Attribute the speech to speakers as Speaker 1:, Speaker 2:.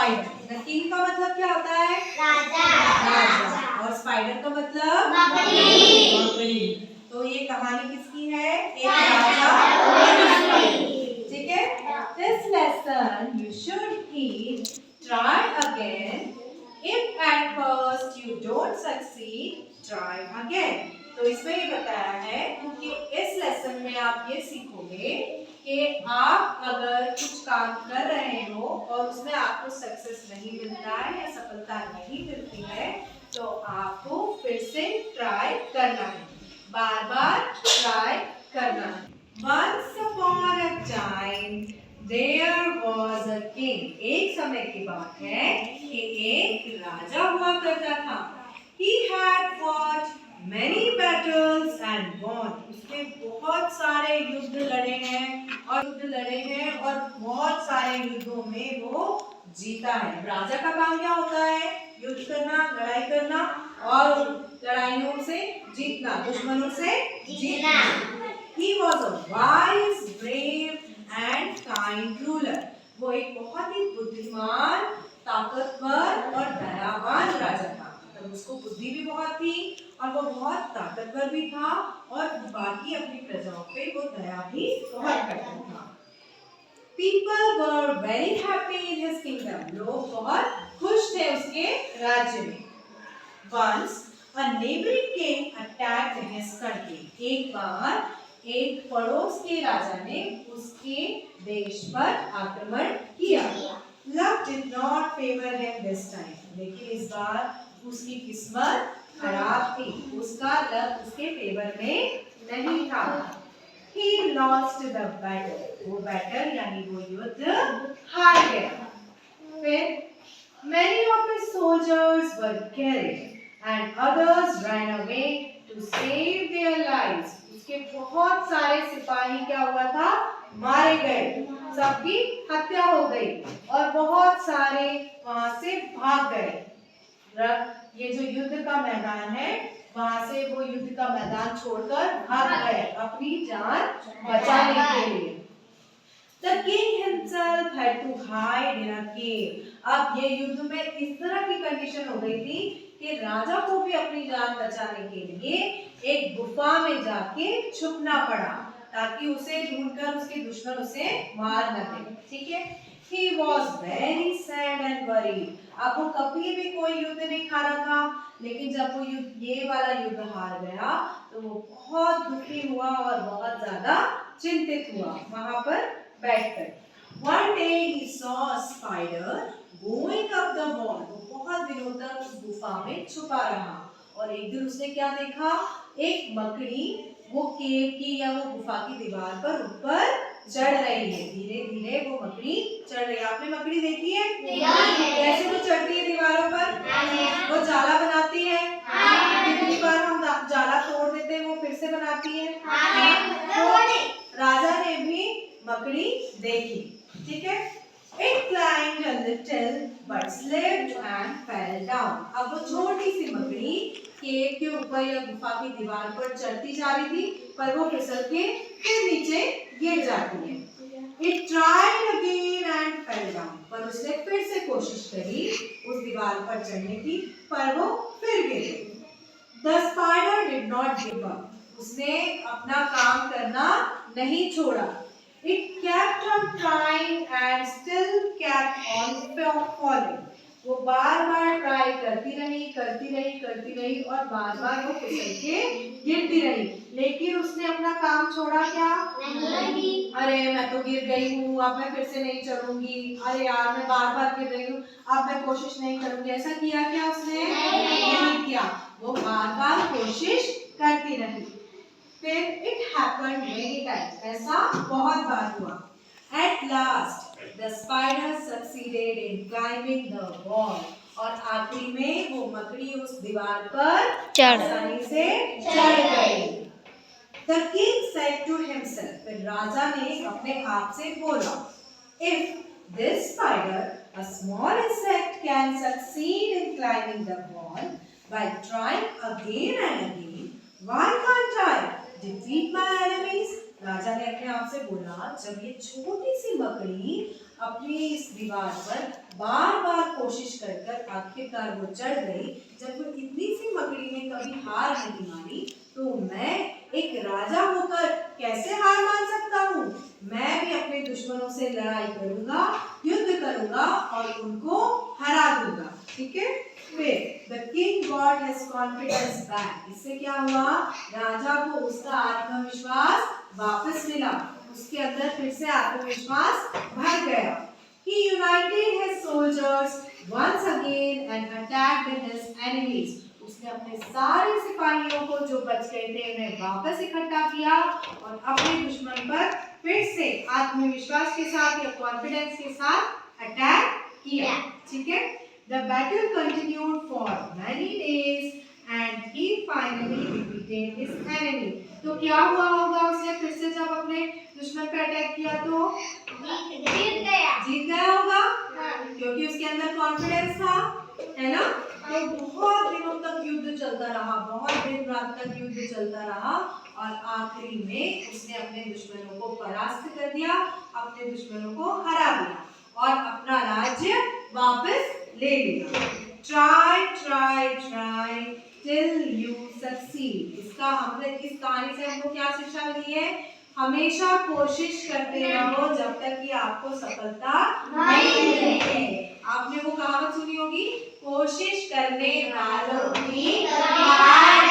Speaker 1: Spider. The king का मतलब क्या होता है?
Speaker 2: राजा।
Speaker 1: राजा। और स्पाइडर का मतलब
Speaker 2: मकड़ी।
Speaker 1: मकड़ी। तो ये कहानी किसकी है? एक
Speaker 2: राजा
Speaker 1: राजा
Speaker 2: और
Speaker 1: और
Speaker 2: मकड़ी।
Speaker 1: ठीक है। This lesson you should eat, try again, if at first you don't succeed try again. तो इसमें ये बताया है कि इस लेसन में आप ये सीखोगे कि आप अगर कुछ काम कर रहे हो और उसमें आपको सक्सेस नहीं मिलता है या सफलता नहीं मिलती है तो आपको फिर से ट्राई करना है, बार बार ट्राई करना है। Once upon a time there was a king. एक समय की बात है कि एक राजा हुआ करता था। He had fought many battles and won. उसने बहुत सारे युद्ध लड़े हैं और बहुत सारे युद्धों में वो जीता है। राजा का काम क्या होता है? युद्ध करना, लड़ाई करना और लड़ाइयों से जीतना, दुश्मनों से जीतना। He was a wise, brave and kind ruler. वो एक बहुत ही बुद्धिमान, ताकतवर और दयावान राजा था। मतलब उसको बुद्धि भी बहुत थी और वो बहुत ताकतवर भी था और बाकी अपनी प्रजाओं पे वो दया भी बहुत करता था। People were very happy in his kingdom. लोग बहुत खुश थे उसके राज्य में। Once a neighboring king attacked his country. एक बार एक पड़ोस के राजा ने उसके देश पर आक्रमण किया। Luck did not favor him this time. लेकिन इस बार उसकी किस्मत खराब थी। उसका लक उसके फेवर में नहीं था। He lost the battle. वो बैटल यानी वो युद्ध हार गया। फिर many of his soldiers were killed and others ran away to save their lives. उसके बहुत सारे सिपाही क्या हुआ था? मारे गए, सबकी हत्या हो गई और बहुत सारे वहां से भाग गए। ये जो युद्ध का मैदान है वहां से वो युद्ध का मैदान छोड़कर भाग गए अपनी जान बचाने के लिए। The king himself had to hide in a cave. अब ये युद्ध में इस तरह की कंडीशन हो गई थी कि राजा को भी अपनी जान बचाने के लिए एक गुफा में जाके छुपना पड़ा ताकि उसे ढूंढकर उसके दुश्मन उसे मार न दे। ठीक है। He was very sad and worried. अब वो कभी भी कोई युद्ध नहीं हारा था, लेकिन जब वो युद्ध ये वाला युद्ध हार गया तो वो बहुत दुखी हुआ और बहुत ज्यादा चिंतित हुआ वहां पर बैठकर। One day he saw a spider going up the wall. वो बहुत दिनों तक उस गुफा में छुपा रहा और एक दिन उसने क्या देखा? एक मकड़ी वो केव की या वो गुफा की दीवार पर ऊपर चढ़ रही है। धीरे धीरे वो मकड़ी चढ़ रही है। आपने मकड़ी देखी है? कैसे वो चढ़ती है दीवारों पर? वो जाला बनाती है। कितनी बार हम जाला तोड़ देते हैं वो फिर से बनाती है। तो राजा ने भी मकड़ी देखी। ठीक है। It climbed a little but slipped and fell down. अब वो छोटी सी मकड़ी केव के ऊपर या गुफा की दीवार पर चढ़ती जा रही थी पर वो फिसल के फिर नीचे गिर जाती है। It tried again and fell down. पर उसने फिर से कोशिश करी उस दीवार पर चढ़ने की पर वो फिर गिर गई। The spider did not give up. उसने अपना काम करना नहीं छोड़ा। It kept on trying and still kept on falling. वो बार-बार ट्राई करती रही और बार-बार वो फिसल के गिरती रही, लेकिन उसने अपना काम छोड़ा क्या? नहीं। अरे मैं तो गिर गई हूँ, अब मैं फिर से नहीं चढ़ूंगी। अरे यार मैं बार-बार गिर रही हूँ, अब मैं कोशिश नहीं करूंगी। ऐसा किया क्या उसने? नहीं किया। वो बार-बार कोशिश करती रही। फिर it happened many times. ऐसा बहुत बार हुआ। At last, the spider succeeded in climbing the wall. और आखिरी में वो मकड़ी उस दीवार पर आसानी से चढ़ गई। The king said to himself. फिर राजा ने अपने आप से बोला, If this spider, a small insect, can succeed in climbing the wall by trying again and again, why can't I defeat my enemies? राजा ने अपने आप से बोला, जब ये छोटी सी मकड़ी अपनी इस दीवार पर बार बार कोशिश कर कर आखिरकार वो चढ़ गई। जब वो इतनी सी मकड़ी ने कभी हार नहीं मानी, तो मैं एक राजा होकर कैसे हार मान सकता हूँ? मैं भी अपने दुश्मनों से लड़ाई करूंगा, युद्ध करूंगा और उनको हरा दूंगा। ठीक है, फिर the king got his confidence back. इससे क्या हुआ? राजा को उसका आत्मविश्वास वापस मिला, उसके अंदर फिर से आत्मविश्वास भर गया। He united his soldiers once again and attacked his enemies. उसने अपने सारे सिपाहियों को जो बच गए थे उन्हें वापस इकट्ठा किया और अपने दुश्मन पर फिर से आत्मविश्वास के साथ या कॉन्फिडेंस के साथ अटैक किया। ठीक है, The battle continued for many days and he finally defeated his enemy. तो क्या हुआ होगा? उसने फिर से जब अपने दुश्मन पर अटैक किया तो जीत गया होगा, क्योंकि उसके अंदर कॉन्फिडेंस था, है ना? तो बहुत दिनों तक युद्ध चलता रहा, बहुत दिन रात तक युद्ध चलता रहा और आखिरी में उसने अपने दुश्मनों को परास्त कर दिया, अपने दुश्मनों को हरा दिया और अपना राज्य वापस ले लिया। Try, try, try till you succeed. इसका हमने इस कहानी से हमको क्या शिक्षा मिली है? हमेशा कोशिश करते रहो जब तक कि आपको सफलता नहीं मिले। आपने वो कहावत सुनी होगी, कोशिश करने वालों की हार